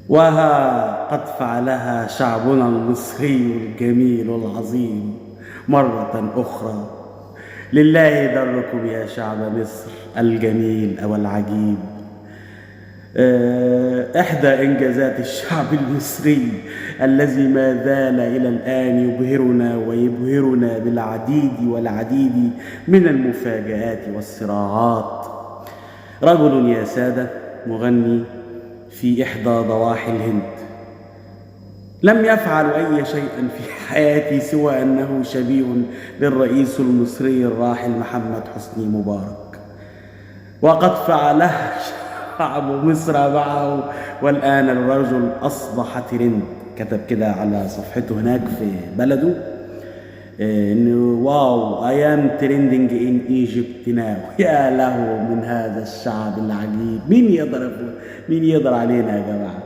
وها قد فعلها شعبنا المصري الجميل العظيم مرة أخرى. لله دركم يا شعب مصر الجميل أو العجيب. إحدى إنجازات الشعب المصري الذي ما زال إلى الآن يبهرنا ويبهرنا بالعديد والعديد من المفاجآت والصراعات. رجل يا سادة مغني في إحدى ضواحي الهند لم يفعل أي شيء في حياتي سوى أنه شبيه للرئيس المصري الراحل محمد حسني مبارك، وقد فعله شعب مصر معه، والآن الرجل أصبح ترند. كتب كده على صفحته هناك في بلده إنه واو I am trending in Egypt now. يا له من هذا الشعب العجيب. مين يقدر علينا يا جماعة؟